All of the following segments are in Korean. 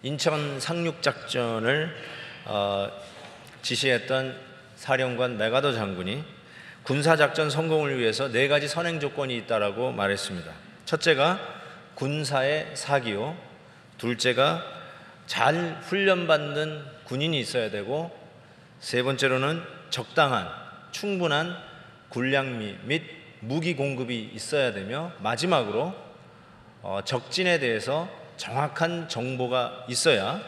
인천 상륙작전을 지시했던 사령관 메가더 장군이 군사작전 성공을 위해서 4가지 선행 조건이 있다라고 말했습니다. 첫째가 군사의 사기요, 둘째가 잘 훈련받는 군인이 있어야 되고, 세 번째로는 적당한 충분한 군량미 및 무기 공급이 있어야 되며, 마지막으로 적진에 대해서 정확한 정보가 있어야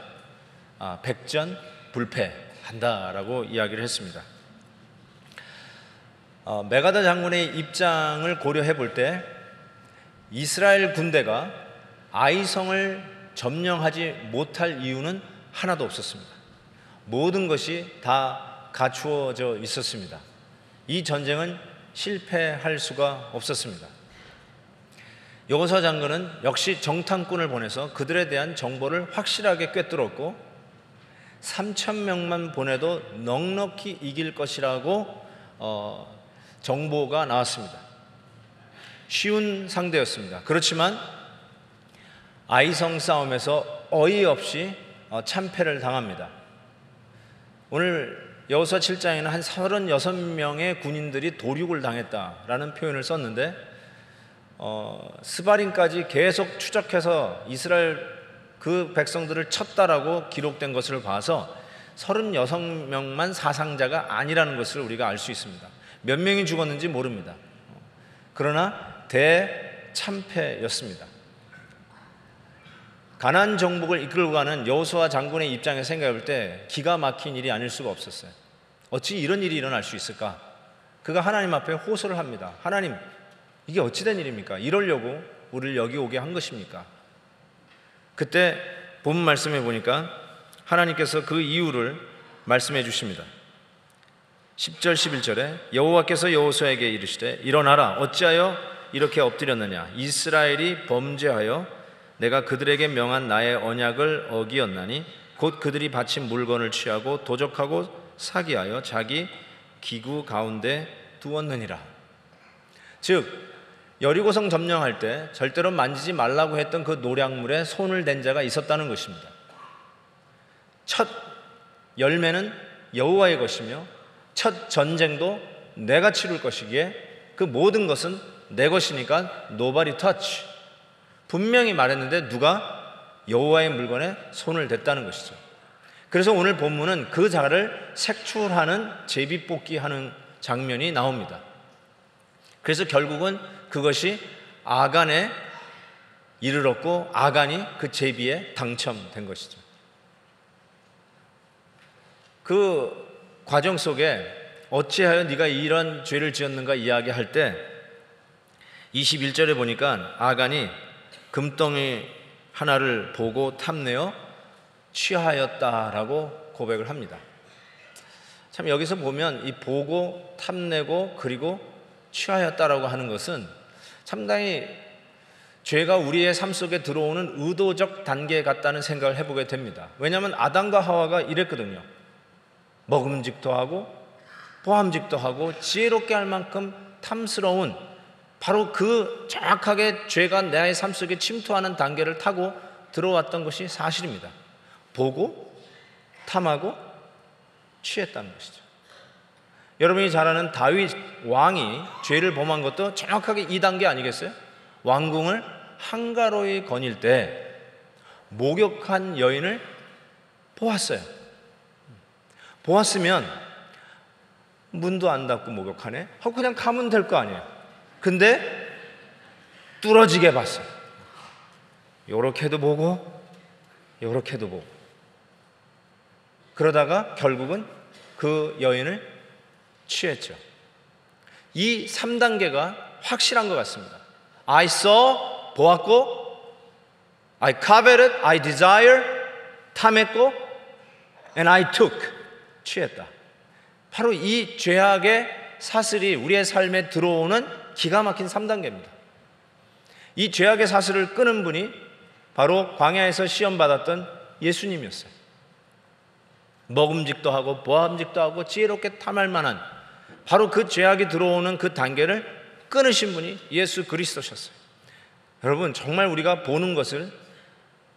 백전불패한다라고 이야기를 했습니다. 메가더 장군의 입장을 고려해 볼 때 이스라엘 군대가 아이성을 점령하지 못할 이유는 하나도 없었습니다. 모든 것이 다 갖추어져 있었습니다. 이 전쟁은 실패할 수가 없었습니다. 여호수아 장군은 역시 정탐꾼을 보내서 그들에 대한 정보를 확실하게 꿰뚫었고 3,000명만 보내도 넉넉히 이길 것이라고 정보가 나왔습니다. 쉬운 상대였습니다. 그렇지만 아이성 싸움에서 어이없이 참패를 당합니다. 오늘 여호수아 7장에는 한 36명의 군인들이 도륙을 당했다라는 표현을 썼는데 스바림까지 계속 추적해서 이스라엘 그 백성들을 쳤다라고 기록된 것을 봐서 36명만 사상자가 아니라는 것을 우리가 알 수 있습니다. 몇 명이 죽었는지 모릅니다. 그러나 대참패였습니다. 가나안 정복을 이끌고 가는 여호수아 장군의 입장에서 생각해 볼 때 기가 막힌 일이 아닐 수가 없었어요. 어찌 이런 일이 일어날 수 있을까? 그가 하나님 앞에 호소를 합니다. 하나님, 이게 어찌된 일입니까? 이러려고 우리를 여기 오게 한 것입니까? 그때 본문 말씀해 보니까 하나님께서 그 이유를 말씀해 주십니다. 10절 11절에 여호와께서 여호수아에게 이르시되 일어나라, 어찌하여 이렇게 엎드렸느냐? 이스라엘이 범죄하여 내가 그들에게 명한 나의 언약을 어기었나니 곧 그들이 바친 물건을 취하고 도적하고 사기하여 자기 기구 가운데 두었느니라. 즉 여리고성 점령할 때 절대로 만지지 말라고 했던 그 노략물에 손을 댄 자가 있었다는 것입니다. 첫 열매는 여호와의 것이며 첫 전쟁도 내가 치룰 것이기에 그 모든 것은 내 것이니까 nobody touch. 분명히 말했는데 누가 여호와의 물건에 손을 댔다는 것이죠. 그래서 오늘 본문은 그 자를 색출하는 제비뽑기하는 장면이 나옵니다. 그래서 결국은 그것이 아간에 이르렀고 아간이 그 제비에 당첨된 것이죠. 그 과정 속에 어찌하여 네가 이런 죄를 지었는가 이야기할 때 21절에 보니까 아간이 금덩이 하나를 보고 탐내어 취하였다라고 고백을 합니다. 참 여기서 보면 이 보고 탐내고 그리고 취하였다라고 하는 것은 상당히 죄가 우리의 삶 속에 들어오는 의도적 단계 같다는 생각을 해보게 됩니다. 왜냐하면 아담과 하와가 이랬거든요. 먹음직도 하고 보암직도 하고 지혜롭게 할 만큼 탐스러운 바로 그 정확하게 죄가 나의 삶 속에 침투하는 단계를 타고 들어왔던 것이 사실입니다. 보고 탐하고 취했다는 것이죠. 여러분이 잘 아는 다윗 왕이 죄를 범한 것도 정확하게 이 단계 아니겠어요? 왕궁을 한가로이 거닐 때 목욕한 여인을 보았어요. 보았으면 문도 안 닫고 목욕하네 하고 그냥 가면 될 거 아니에요. 근데 뚫어지게 봤어요. 요렇게도 보고 요렇게도 보고 그러다가 결국은 그 여인을 취했죠. 이 3단계가 확실한 것 같습니다. I saw, 보았고, I coveted, I desire, 탐했고, and I took, 취했다. 바로 이 죄악의 사슬이 우리의 삶에 들어오는 기가 막힌 3단계입니다. 이 죄악의 사슬을 끄는 분이 바로 광야에서 시험받았던 예수님이었어요. 먹음직도 하고 보암직도 하고 지혜롭게 탐할 만한 바로 그 죄악이 들어오는 그 단계를 끊으신 분이 예수 그리스도셨어요. 여러분 정말 우리가 보는 것을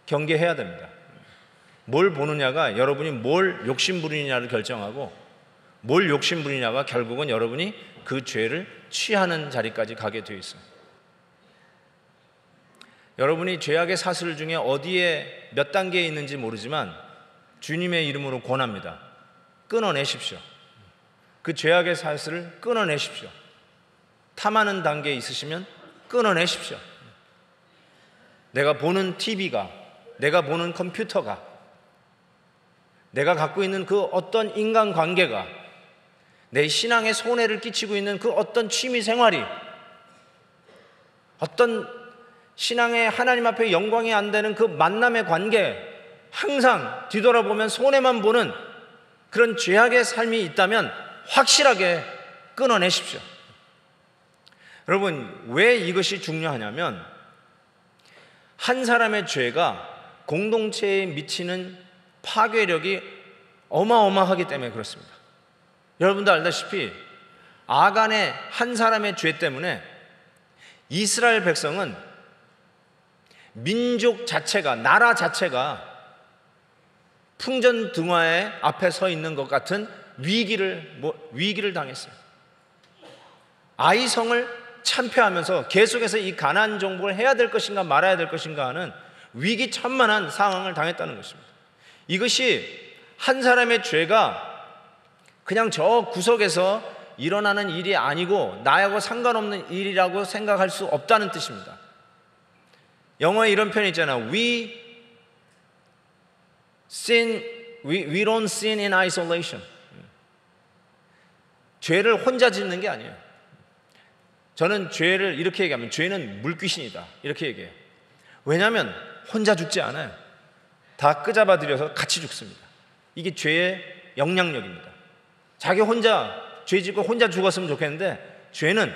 경계해야 됩니다. 뭘 보느냐가 여러분이 뭘 욕심부리느냐를 결정하고, 뭘 욕심부리냐가 결국은 여러분이 그 죄를 취하는 자리까지 가게 되어 있어요. 여러분이 죄악의 사슬 중에 어디에 몇 단계에 있는지 모르지만 주님의 이름으로 권합니다. 끊어내십시오. 그 죄악의 사슬을 끊어내십시오. 탐하는 단계에 있으시면 끊어내십시오. 내가 보는 TV가, 내가 보는 컴퓨터가, 내가 갖고 있는 그 어떤 인간관계가, 내 신앙에 손해를 끼치고 있는 그 어떤 취미생활이, 어떤 신앙의 하나님 앞에 영광이 안 되는 그 만남의 관계, 항상 뒤돌아보면 손해만 보는 그런 죄악의 삶이 있다면 확실하게 끊어내십시오. 여러분, 왜 이것이 중요하냐면 한 사람의 죄가 공동체에 미치는 파괴력이 어마어마하기 때문에 그렇습니다. 여러분도 알다시피 아간의 한 사람의 죄 때문에 이스라엘 백성은 민족 자체가, 나라 자체가 풍전등화의 앞에 서 있는 것 같은 위기를 당했어요. 아이성을 참패하면서 계속해서 이 가나안 정복을 해야 될 것인가 말아야 될 것인가 하는 위기천만한 상황을 당했다는 것입니다. 이것이 한 사람의 죄가 그냥 저 구석에서 일어나는 일이 아니고 나하고 상관없는 일이라고 생각할 수 없다는 뜻입니다. 영어에 이런 표현이 있잖아요. We don't sin in isolation. 죄를 혼자 짓는 게 아니에요. 저는 죄를 이렇게 얘기하면 죄는 물귀신이다 이렇게 얘기해요. 왜냐하면 혼자 죽지 않아요. 다 끄잡아들여서 같이 죽습니다. 이게 죄의 영향력입니다. 자기 혼자 죄 짓고 혼자 죽었으면 좋겠는데 죄는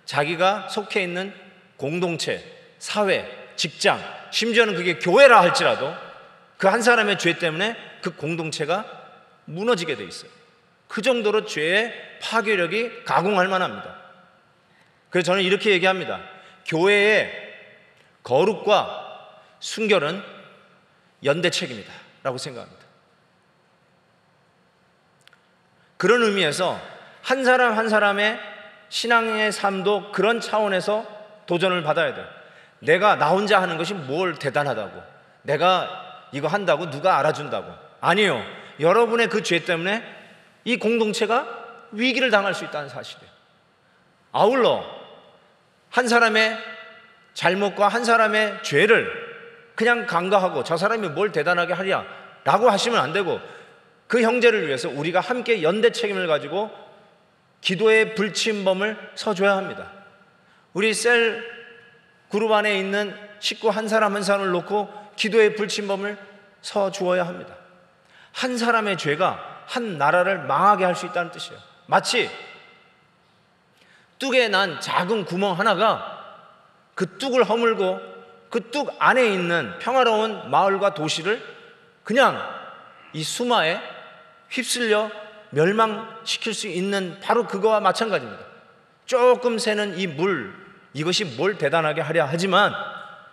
자기가 속해 있는 공동체, 사회, 직장, 심지어는 그게 교회라 할지라도 그 한 사람의 죄 때문에 그 공동체가 무너지게 돼 있어요. 그 정도로 죄의 파괴력이 가공할 만합니다. 그래서 저는 이렇게 얘기합니다. 교회의 거룩과 순결은 연대책입니다 라고 생각합니다. 그런 의미에서 한 사람 한 사람의 신앙의 삶도 그런 차원에서 도전을 받아야 돼요. 내가 나 혼자 하는 것이 뭘 대단하다고, 내가 이거 한다고 누가 알아준다고. 아니에요. 여러분의 그 죄 때문에 이 공동체가 위기를 당할 수 있다는 사실이에요. 아울러 한 사람의 잘못과 한 사람의 죄를 그냥 간과하고 저 사람이 뭘 대단하게 하랴 라고 하시면 안 되고, 그 형제를 위해서 우리가 함께 연대 책임을 가지고 기도의 불침범을 서줘야 합니다. 우리 셀 그룹 안에 있는 식구 한 사람 한 사람을 놓고 기도의 불침범을 서주어야 합니다. 한 사람의 죄가 한 나라를 망하게 할 수 있다는 뜻이에요. 마치 뚝에 난 작은 구멍 하나가 그 뚝을 허물고 그 뚝 안에 있는 평화로운 마을과 도시를 그냥 이 수마에 휩쓸려 멸망시킬 수 있는 바로 그거와 마찬가지입니다. 조금 새는 이 물, 이것이 뭘 대단하게 하랴 하지만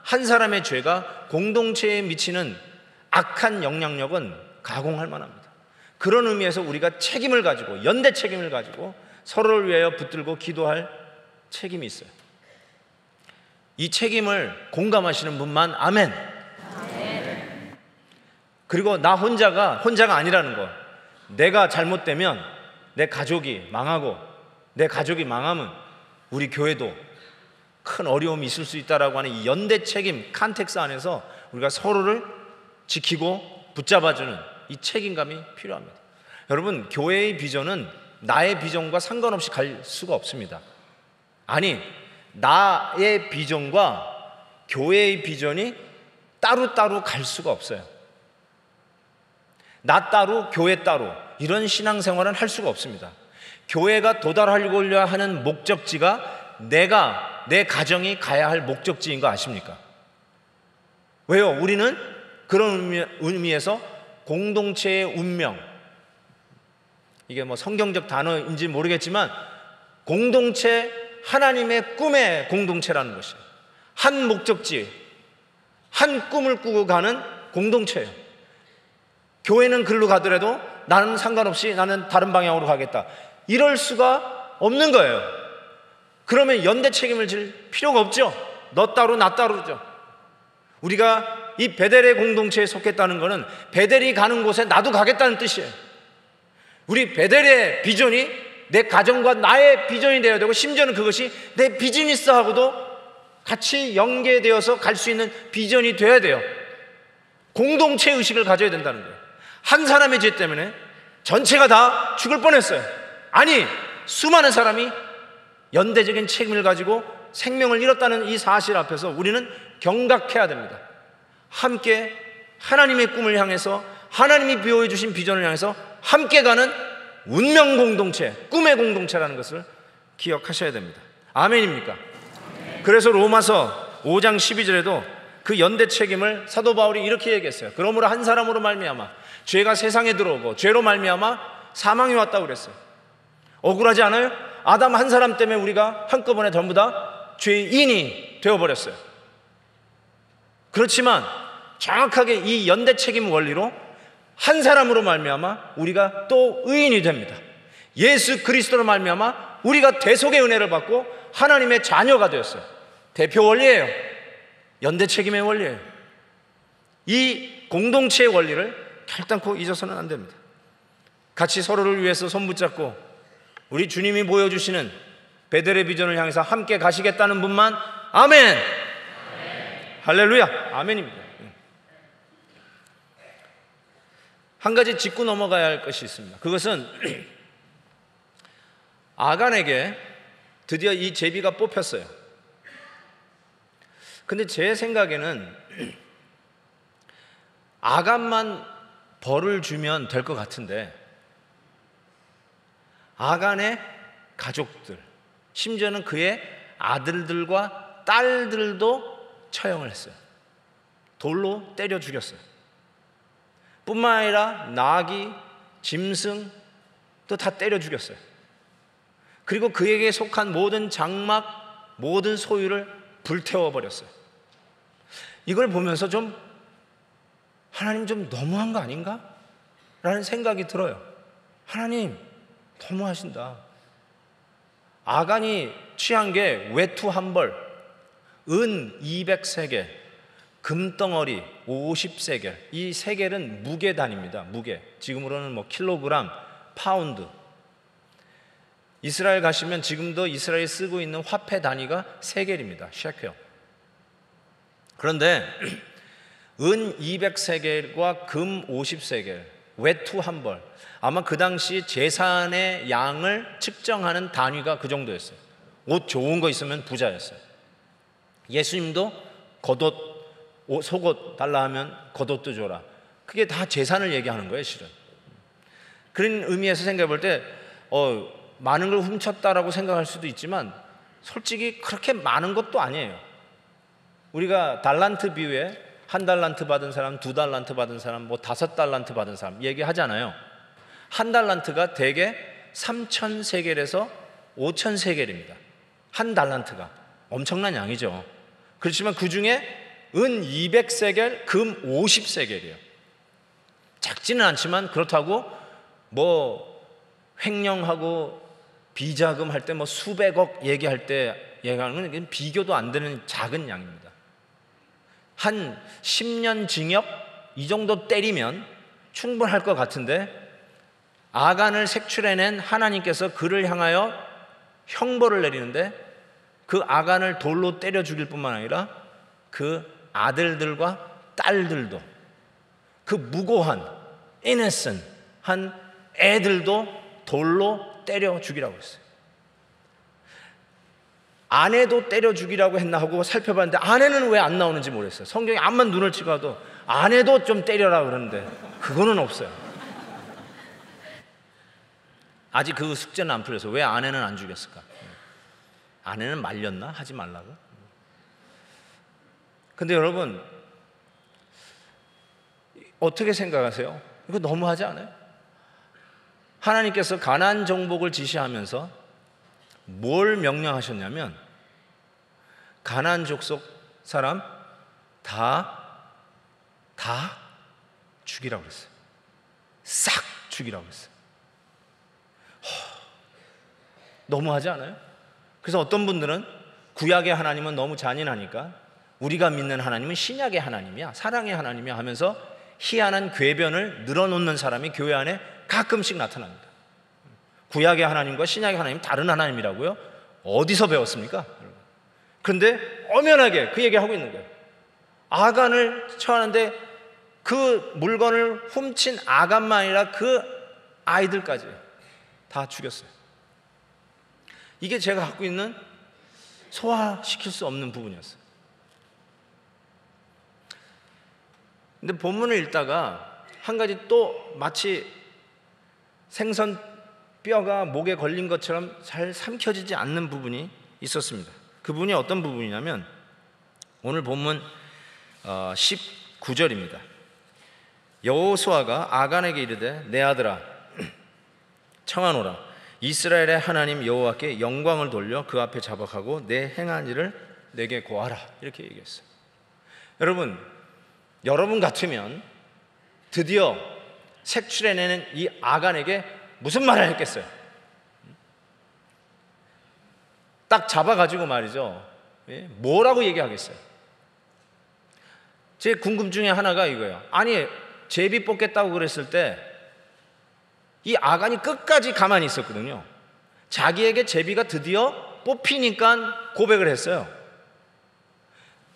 한 사람의 죄가 공동체에 미치는 악한 영향력은 가공할 만합니다. 그런 의미에서 우리가 책임을 가지고, 연대 책임을 가지고 서로를 위하여 붙들고 기도할 책임이 있어요. 이 책임을 공감하시는 분만 아멘. 아멘. 그리고 나 혼자가 아니라는 거. 내가 잘못되면 내 가족이 망하고, 내 가족이 망하면 우리 교회도 큰 어려움이 있을 수 있다라고 하는 이 연대 책임 컨텍스 안에서 우리가 서로를 지키고 붙잡아주는 이 책임감이 필요합니다. 여러분, 교회의 비전은 나의 비전과 상관없이 갈 수가 없습니다. 아니, 나의 비전과 교회의 비전이 따로따로 갈 수가 없어요. 나 따로 교회 따로 이런 신앙생활은 할 수가 없습니다. 교회가 도달하려고 하는 목적지가 내가, 내 가정이 가야 할 목적지인 거 아십니까? 왜요? 우리는 그런 의미에서 공동체의 운명, 이게 뭐 성경적 단어인지 모르겠지만 공동체, 하나님의 꿈의 공동체라는 것이에요. 한 목적지, 한 꿈을 꾸고 가는 공동체예요. 교회는 글로 가더라도 나는 상관없이 나는 다른 방향으로 가겠다. 이럴 수가 없는 거예요. 그러면 연대 책임을 질 필요가 없죠. 너 따로 나 따로죠. 우리가 이 베델의 공동체에 속했다는 것은 베델이 가는 곳에 나도 가겠다는 뜻이에요. 우리 베델의 비전이 내 가정과 나의 비전이 되어야 되고, 심지어는 그것이 내 비즈니스하고도 같이 연계되어서 갈 수 있는 비전이 되어야 돼요. 공동체 의식을 가져야 된다는 거예요. 한 사람의 죄 때문에 전체가 다 죽을 뻔했어요. 아니, 수많은 사람이 연대적인 책임을 가지고 생명을 잃었다는 이 사실 앞에서 우리는 경각해야 됩니다. 함께 하나님의 꿈을 향해서, 하나님이 비호해 주신 비전을 향해서 함께 가는 운명 공동체, 꿈의 공동체라는 것을 기억하셔야 됩니다. 아멘입니까? 그래서 로마서 5장 12절에도 그 연대 책임을 사도 바울이 이렇게 얘기했어요. 그러므로 한 사람으로 말미암아 죄가 세상에 들어오고 죄로 말미암아 사망이 왔다고 그랬어요. 억울하지 않아요? 아담 한 사람 때문에 우리가 한꺼번에 전부 다 죄인이 되어버렸어요. 그렇지만 정확하게 이 연대 책임 원리로 한 사람으로 말미암아 우리가 또 의인이 됩니다. 예수 그리스도로 말미암아 우리가 대속의 은혜를 받고 하나님의 자녀가 되었어요. 대표 원리예요. 연대 책임의 원리예요. 이 공동체의 원리를 결단코 잊어서는 안 됩니다. 같이 서로를 위해서 손 붙잡고 우리 주님이 보여주시는 베델의 비전을 향해서 함께 가시겠다는 분만 아멘! 아멘. 할렐루야! 아멘입니다. 한 가지 짚고 넘어가야 할 것이 있습니다. 그것은 아간에게 드디어 이 제비가 뽑혔어요. 근데 제 생각에는 아간만 벌을 주면 될 것 같은데 아간의 가족들, 심지어는 그의 아들들과 딸들도 처형을 했어요. 돌로 때려 죽였어요. 뿐만 아니라 나귀, 짐승 또 다 때려 죽였어요. 그리고 그에게 속한 모든 장막, 모든 소유를 불태워버렸어요. 이걸 보면서 좀 하나님 좀 너무한 거 아닌가? 라는 생각이 들어요. 하나님 너무하신다. 아간이 취한 게 외투 한 벌, 은 200세겔, 금덩어리 50세겔. 이 세겔은 무게 단위입니다. 무게. 지금으로는 뭐 킬로그램, 파운드. 이스라엘 가시면 지금도 이스라엘이 쓰고 있는 화폐 단위가 세겔입니다. 셰켈. 그런데 은 200세겔과 금 50세겔, 외투 한 벌. 아마 그 당시 재산의 양을 측정하는 단위가 그 정도였어요. 옷 좋은 거 있으면 부자였어요. 예수님도 겉옷, 속옷 달라 하면 겉옷도 줘라. 그게 다 재산을 얘기하는 거예요, 실은. 그런 의미에서 생각해 볼 때 많은 걸 훔쳤다라고 생각할 수도 있지만 솔직히 그렇게 많은 것도 아니에요. 우리가 달란트 비유에 한 달란트 받은 사람, 두 달란트 받은 사람, 뭐 5달란트 받은 사람 얘기하잖아요. 한 달란트가 대개 3,000세겔에서 5,000세겔입니다. 한 달란트가 엄청난 양이죠. 그렇지만 그 중에 은 200세겔, 금 50세겔이에요. 작지는 않지만 그렇다고 뭐 횡령하고 비자금 할 때 뭐 수백억 얘기할 때 얘기하는 건 비교도 안 되는 작은 양입니다. 한 10년 징역 이 정도 때리면 충분할 것 같은데 아간을 색출해낸 하나님께서 그를 향하여 형벌을 내리는데 그 아간을 돌로 때려 죽일 뿐만 아니라 그 아들들과 딸들도 그 무고한 innocent 한 애들도 돌로 때려 죽이라고 했어요. 아내도 때려 죽이라고 했나 하고 살펴봤는데 아내는 왜 안 나오는지 모르겠어요. 성경에 암만 눈을 찍어도 아내도 좀 때려라 그러는데 그거는 없어요. 아직 그 숙제는 안 풀려서 왜 아내는 안 죽였을까? 아내는 말렸나? 하지 말라고? 근데 여러분 어떻게 생각하세요? 이거 너무하지 않아요? 하나님께서 가나안 정복을 지시하면서 뭘 명령하셨냐면 가나안 족속 사람 다 죽이라고 그랬어요. 싹 죽이라고 했어요. 너무하지 않아요? 그래서 어떤 분들은 구약의 하나님은 너무 잔인하니까 우리가 믿는 하나님은 신약의 하나님이야, 사랑의 하나님이야 하면서 희한한 궤변을 늘어놓는 사람이 교회 안에 가끔씩 나타납니다. 구약의 하나님과 신약의 하나님 다른 하나님이라고요? 어디서 배웠습니까? 그런데 엄연하게 그 얘기하고 있는 거예요. 아간을 처하는데 그 물건을 훔친 아간만 아니라 그 아이들까지 다 죽였어요. 이게 제가 갖고 있는 소화시킬 수 없는 부분이었어요. 근데 본문을 읽다가 한 가지 또 마치 생선 뼈가 목에 걸린 것처럼 잘 삼켜지지 않는 부분이 있었습니다. 그 부분이 어떤 부분이냐면 오늘 본문 19절입니다. 여호수아가 아간에게 이르되 내 아들아 청하노라 이스라엘의 하나님 여호와께 영광을 돌려 그 앞에 자박하고 내 행한 일을 내게 고하라 이렇게 얘기했어요. 여러분 같으면 드디어 색출해내는 이 아간에게 무슨 말을 했겠어요? 딱 잡아가지고 말이죠. 뭐라고 얘기하겠어요? 제 궁금증 중에 하나가 이거예요. 아니 제비 뽑겠다고 그랬을 때 이 아간이 끝까지 가만히 있었거든요. 자기에게 제비가 드디어 뽑히니까 고백을 했어요.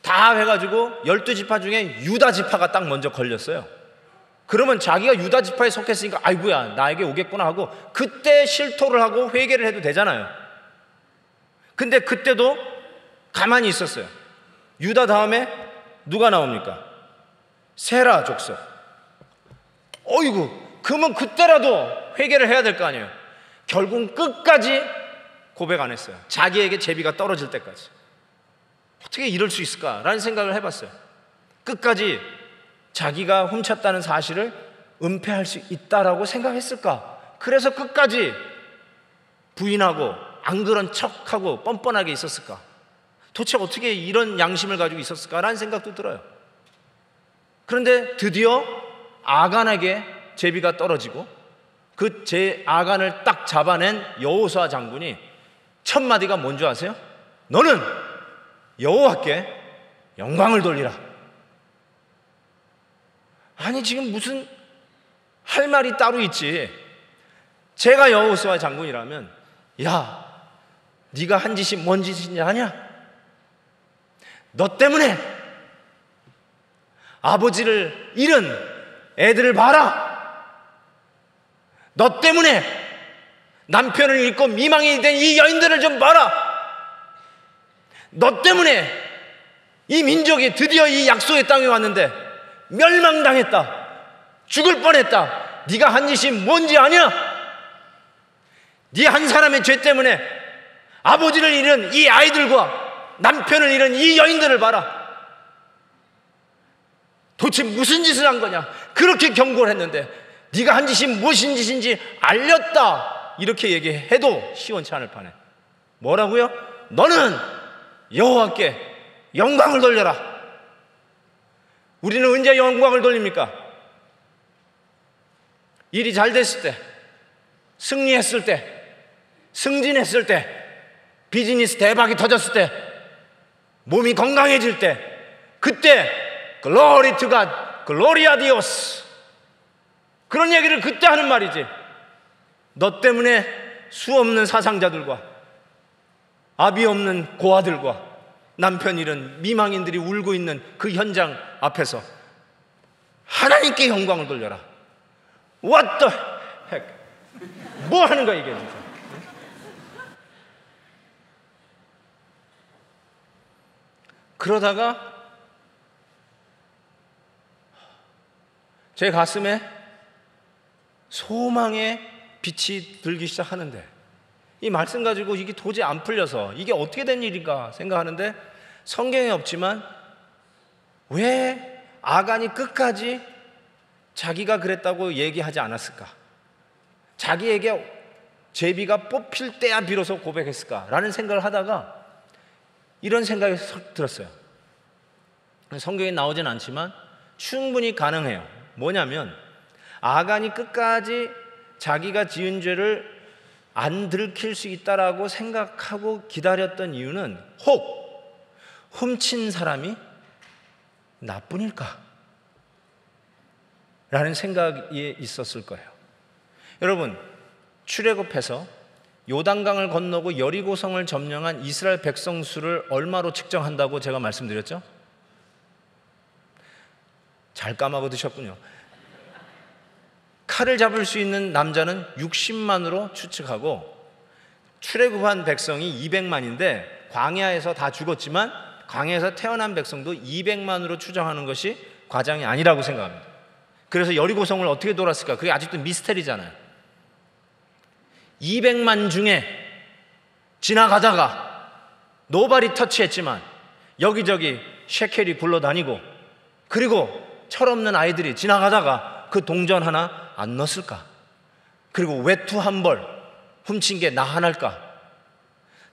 다 해가지고 12지파 중에 유다 지파가 딱 먼저 걸렸어요. 그러면 자기가 유다 지파에 속했으니까 아이고야 나에게 오겠구나 하고 그때 실토를 하고 회개를 해도 되잖아요. 근데 그때도 가만히 있었어요. 유다 다음에 누가 나옵니까? 세라 족속. 어이구 그러면 그때라도 회개를 해야 될 거 아니에요. 결국 끝까지 고백 안 했어요. 자기에게 제비가 떨어질 때까지. 어떻게 이럴 수 있을까라는 생각을 해봤어요. 끝까지 자기가 훔쳤다는 사실을 은폐할 수 있다라고 생각했을까? 그래서 끝까지 부인하고 안 그런 척하고 뻔뻔하게 있었을까? 도대체 어떻게 이런 양심을 가지고 있었을까라는 생각도 들어요. 그런데 드디어 아간에게 제비가 떨어지고 그 아간을 딱 잡아낸 여호수아 장군이 첫 마디가 뭔지 아세요? 너는 여호와께 영광을 돌리라. 아니 지금 무슨 할 말이 따로 있지. 제가 여호수아 장군이라면 야 네가 한 짓이 뭔 짓인지 아냐? 너 때문에 아버지를 잃은 애들을 봐라. 너 때문에 남편을 잃고 미망이 된 이 여인들을 좀 봐라. 너 때문에 이 민족이 드디어 이 약속의 땅에 왔는데 멸망당했다. 죽을 뻔했다. 네가 한 짓이 뭔지 아냐? 네 한 사람의 죄 때문에 아버지를 잃은 이 아이들과 남편을 잃은 이 여인들을 봐라. 도대체 무슨 짓을 한 거냐? 그렇게 경고를 했는데 네가 한 짓이 무슨 짓인지 알렸다. 이렇게 얘기해도 시원치 않을 판에 뭐라고요? 너는 여호와께 영광을 돌려라. 우리는 언제 영광을 돌립니까? 일이 잘 됐을 때, 승리했을 때, 승진했을 때, 비즈니스 대박이 터졌을 때, 몸이 건강해질 때, 그때 글로리 투 갓, 글로리아 디오스 그런 얘기를 그때 하는 말이지. 너 때문에 수 없는 사상자들과 아비 없는 고아들과 남편 잃은 미망인들이 울고 있는 그 현장 앞에서 하나님께 영광을 돌려라. What the heck? 뭐 하는 거야 이게 진짜. 그러다가 제 가슴에 소망의 빛이 들기 시작하는데 이 말씀 가지고 이게 도저히 안 풀려서 이게 어떻게 된 일인가 생각하는데 성경에 없지만 왜 아간이 끝까지 자기가 그랬다고 얘기하지 않았을까? 자기에게 제비가 뽑힐 때야 비로소 고백했을까라는 생각을 하다가 이런 생각이 들었어요. 성경에 나오진 않지만 충분히 가능해요. 뭐냐면 아간이 끝까지 자기가 지은 죄를 안 들킬 수 있다라고 생각하고 기다렸던 이유는 혹 훔친 사람이 나뿐일까? 라는 생각이 있었을 거예요. 여러분, 출애굽해서 요단강을 건너고 여리고성을 점령한 이스라엘 백성 수를 얼마로 측정한다고 제가 말씀드렸죠? 잘 까먹어 두셨군요. 칼을 잡을 수 있는 남자는 60만으로 추측하고, 출애굽한 백성이 200만인데 광야에서 다 죽었지만 광야에서 태어난 백성도 200만으로 추정하는 것이 과장이 아니라고 생각합니다. 그래서 여리고성을 어떻게 돌았을까? 그게 아직도 미스테리잖아요. 200만 중에 지나가다가 노발이 터치했지만 여기저기 셰켈이 굴러다니고, 그리고 철없는 아이들이 지나가다가 그 동전 하나 안 넣었을까? 그리고 외투 한 벌 훔친 게 나 하나일까?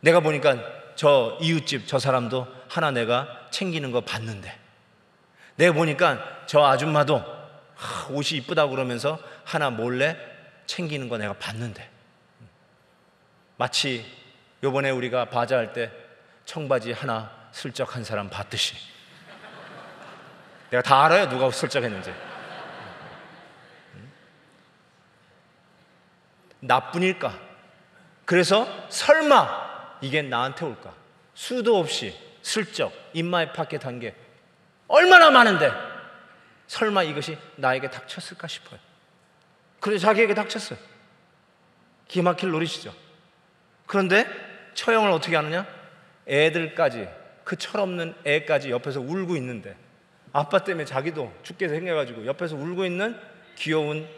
내가 보니까 저 이웃집 저 사람도 하나 내가 챙기는 거 봤는데, 내가 보니까 저 아줌마도 옷이 이쁘다고 그러면서 하나 몰래 챙기는 거 내가 봤는데, 마치 요번에 우리가 바자할 때 청바지 하나 슬쩍 한 사람 봤듯이 내가 다 알아요, 누가 슬쩍 했는지. 나뿐일까? 그래서 설마 이게 나한테 올까? 수도 없이 슬쩍 입마에 파켓 한 게 얼마나 많은데 설마 이것이 나에게 닥쳤을까 싶어요. 그래서 자기에게 닥쳤어요. 기가 막힐 노릇이죠. 그런데 처형을 어떻게 하느냐? 애들까지, 그 철없는 애까지 옆에서 울고 있는데, 아빠 때문에 자기도 죽게 생겨가지고 옆에서 울고 있는 귀여운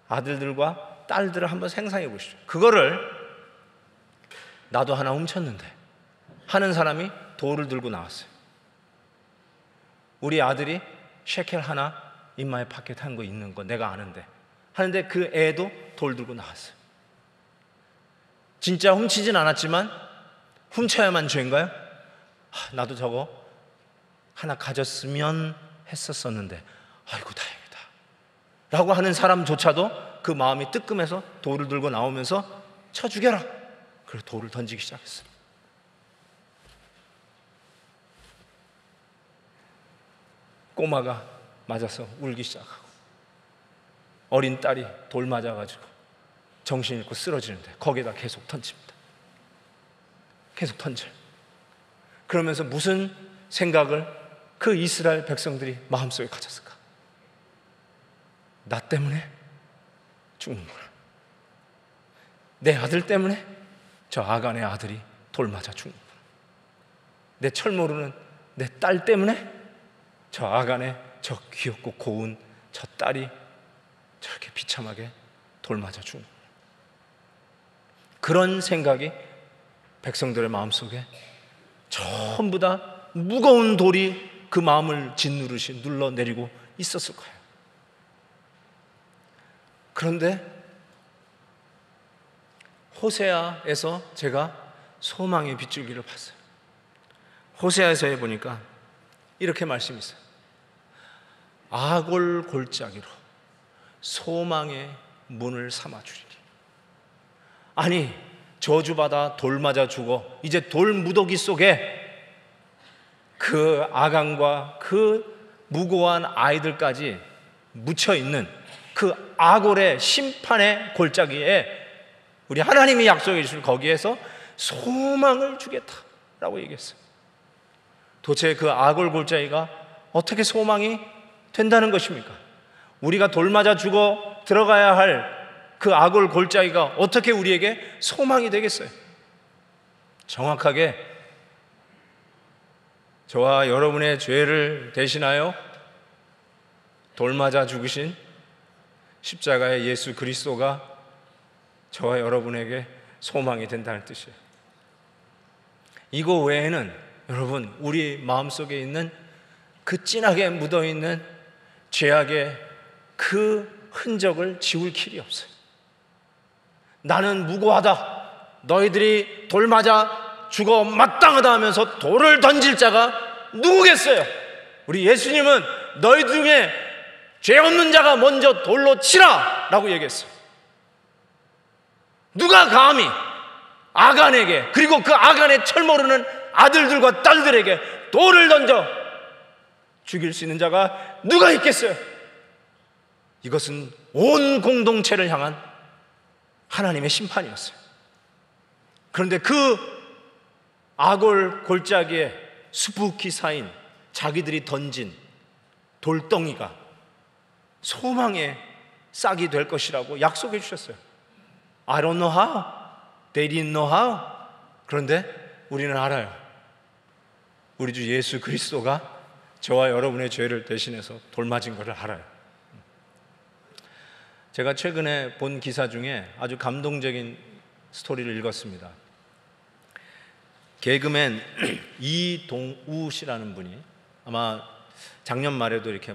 아들들과 딸들을 한번 상상해 보시죠. 그거를 나도 하나 훔쳤는데 하는 사람이 돌을 들고 나왔어요. 우리 아들이 셰켈 하나 입마에 파켓 한 거 있는 거 내가 아는데 하는데, 그 애도 돌 들고 나왔어요. 진짜 훔치진 않았지만 훔쳐야만 죄인가요? 나도 저거 하나 가졌으면 했었었는데 아이고 다행이다 라고 하는 사람조차도 그 마음이 뜨끔해서 돌을 들고 나오면서 쳐 죽여라, 그래서 돌을 던지기 시작했어요. 꼬마가 맞아서 울기 시작하고, 어린 딸이 돌 맞아가지고 정신 잃고 쓰러지는데 거기에다 계속 던집니다. 계속 던져요. 그러면서 무슨 생각을 그 이스라엘 백성들이 마음속에 가졌을까? 나 때문에 죽는구나. 내 아들 때문에 저 아간의 아들이 돌 맞아 죽는구나. 내 철 모르는 내 딸 때문에 저 아간의 저 귀엽고 고운 저 딸이 저렇게 비참하게 돌 맞아 죽는구나. 그런 생각이 백성들의 마음속에 전부 다 무거운 돌이 그 마음을 짓누르시 눌러내리고 있었을 거예요. 그런데 호세아에서 제가 소망의 빗줄기를 봤어요. 호세아에서 보니까 이렇게 말씀이 있어요. 아골 골짜기로 소망의 문을 삼아주리니. 아니, 저주받아 돌 맞아 죽어 이제 돌 무더기 속에 그 아간과 그 무고한 아이들까지 묻혀있는 그 아골의 심판의 골짜기에 우리 하나님이 약속해 주실 거기에서 소망을 주겠다라고 얘기했어요. 도대체 그 아골 골짜기가 어떻게 소망이 된다는 것입니까? 우리가 돌 맞아 죽어 들어가야 할 그 아골 골짜기가 어떻게 우리에게 소망이 되겠어요? 정확하게 저와 여러분의 죄를 대신하여 돌 맞아 죽으신 십자가의 예수 그리스도가 저와 여러분에게 소망이 된다는 뜻이에요. 이거 외에는 여러분, 우리 마음속에 있는 그 진하게 묻어있는 죄악의 그 흔적을 지울 길이 없어요. 나는 무고하다, 너희들이 돌 맞아 죽어 마땅하다 하면서 돌을 던질 자가 누구겠어요? 우리 예수님은 너희 중에 죄 없는 자가 먼저 돌로 치라 라고 얘기했어요. 누가 감히 아간에게, 그리고 그 아간의 철모르는 아들들과 딸들에게 돌을 던져 죽일 수 있는 자가 누가 있겠어요? 이것은 온 공동체를 향한 하나님의 심판이었어요. 그런데 그 아골 골짜기에 수북히 쌓인 자기들이 던진 돌덩이가 소망의 싹이 될 것이라고 약속해 주셨어요. I don't know how. They didn't know how. 그런데 우리는 알아요. 우리 주 예수 그리스도가 저와 여러분의 죄를 대신해서 돌 맞은 것을 알아요. 제가 최근에 본 기사 중에 아주 감동적인 스토리를 읽었습니다. 개그맨 이동우 씨라는 분이 아마 작년 말에도 이렇게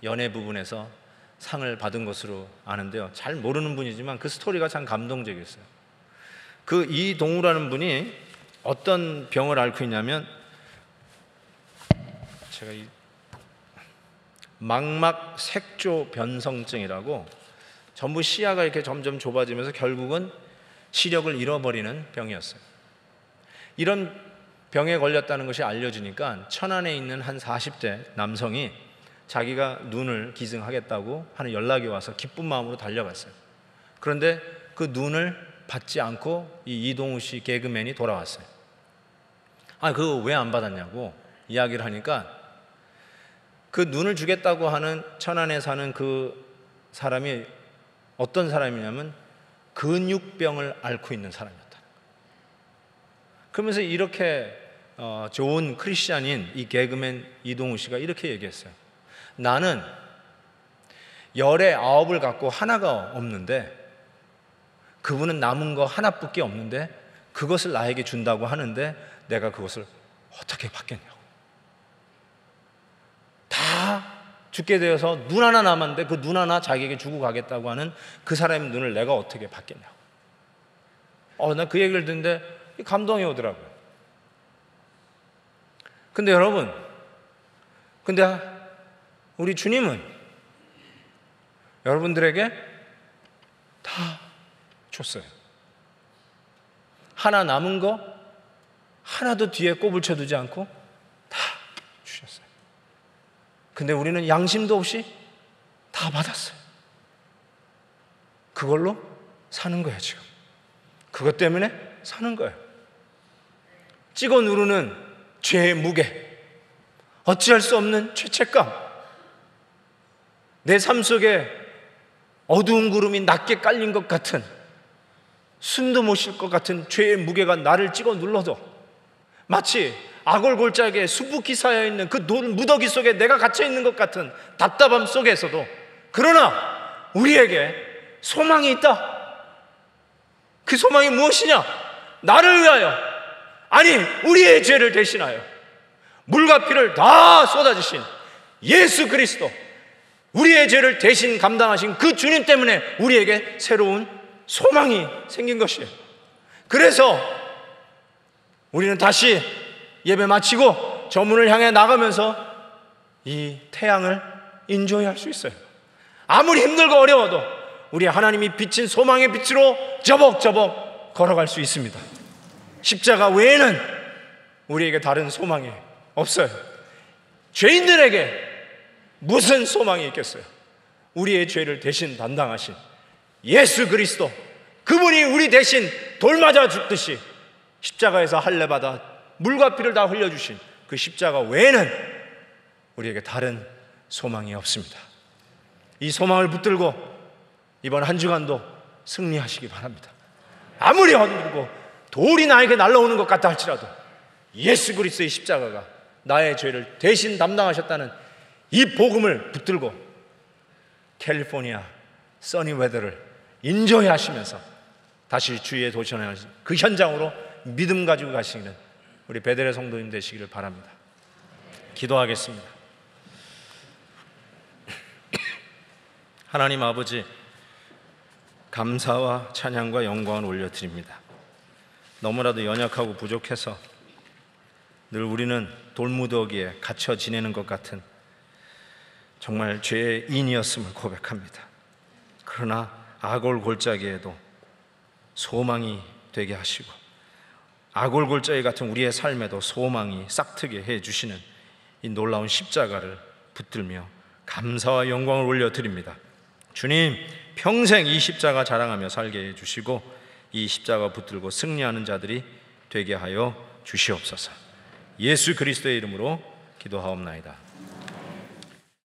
연예 부분에서 상을 받은 것으로 아는데요. 잘 모르는 분이지만 그 스토리가 참 감동적이었어요. 그 이동우라는 분이 어떤 병을 앓고 있냐면, 제가 이 망막 색조 변성증이라고, 전부 시야가 이렇게 점점 좁아지면서 결국은 시력을 잃어버리는 병이었어요. 이런 병에 걸렸다는 것이 알려지니까 천안에 있는 한 40대 남성이 자기가 눈을 기증하겠다고 하는 연락이 와서 기쁜 마음으로 달려갔어요. 그런데 그 눈을 받지 않고 이 이동우 씨 개그맨이 돌아왔어요. 그거 왜 안 받았냐고 이야기를 하니까, 그 눈을 주겠다고 하는 천안에 사는 그 사람이 어떤 사람이냐면 근육병을 앓고 있는 사람이었다. 그러면서 이렇게 좋은 크리스찬인 이 개그맨 이동우 씨가 이렇게 얘기했어요. 나는 열의 9을 갖고 하나가 없는데, 그분은 남은 거 하나밖에 없는데 그것을 나에게 준다고 하는데 내가 그것을 어떻게 받겠냐고. 다 죽게 되어서 눈 하나 남았는데 그 눈 하나 자기에게 주고 가겠다고 하는 그 사람의 눈을 내가 어떻게 받겠냐고. 나 그 얘기를 듣는데 감동이 오더라고요. 근데 여러분, 우리 주님은 여러분들에게 다 줬어요. 하나 남은 거 하나도 뒤에 꼽을 쳐두지 않고 다 주셨어요. 근데 우리는 양심도 없이 다 받았어요. 그걸로 사는 거예요. 지금 그것 때문에 사는 거예요. 찍어 누르는 죄의 무게, 어찌할 수 없는 죄책감, 내 삶 속에 어두운 구름이 낮게 깔린 것 같은, 숨도 못 쉴 것 같은 죄의 무게가 나를 찍어 눌러도, 마치 아골 골짜기에 수북히 쌓여 있는 그 돌 무더기 속에 내가 갇혀 있는 것 같은 답답함 속에서도, 그러나 우리에게 소망이 있다. 그 소망이 무엇이냐? 나를 위하여, 아니 우리의 죄를 대신하여 물과 피를 다 쏟아주신 예수 그리스도, 우리의 죄를 대신 감당하신 그 주님 때문에 우리에게 새로운 소망이 생긴 것이에요. 그래서 우리는 다시 예배 마치고 저 문을 향해 나가면서 이 태양을 인조할 수 있어요. 아무리 힘들고 어려워도 우리 하나님이 비친 소망의 빛으로 저벅저벅 걸어갈 수 있습니다. 십자가 외에는 우리에게 다른 소망이 없어요. 죄인들에게 무슨 소망이 있겠어요? 우리의 죄를 대신 담당하신 예수 그리스도, 그분이 우리 대신 돌 맞아 죽듯이 십자가에서 할례받아 물과 피를 다 흘려주신 그 십자가 외에는 우리에게 다른 소망이 없습니다. 이 소망을 붙들고 이번 한 주간도 승리하시기 바랍니다. 아무리 힘들고 돌이 나에게 날라오는 것 같다 할지라도 예수 그리스도의 십자가가 나의 죄를 대신 담당하셨다는 이 복음을 붙들고 캘리포니아 써니 웨더를 인조해 하시면서 다시 주위에 도전하는 그 현장으로 믿음 가지고 가시는 우리 베델의 성도님 되시기를 바랍니다. 기도하겠습니다. 하나님 아버지, 감사와 찬양과 영광을 올려드립니다. 너무나도 연약하고 부족해서 늘 우리는 돌무더기에 갇혀 지내는 것 같은 정말 죄인이었음을 고백합니다. 그러나 아골골짜기에도 소망이 되게 하시고 아골골짜기 같은 우리의 삶에도 소망이 싹트게 해주시는 이 놀라운 십자가를 붙들며 감사와 영광을 올려드립니다. 주님, 평생 이 십자가 자랑하며 살게 해주시고 이 십자가 붙들고 승리하는 자들이 되게 하여 주시옵소서. 예수 그리스도의 이름으로 기도하옵나이다.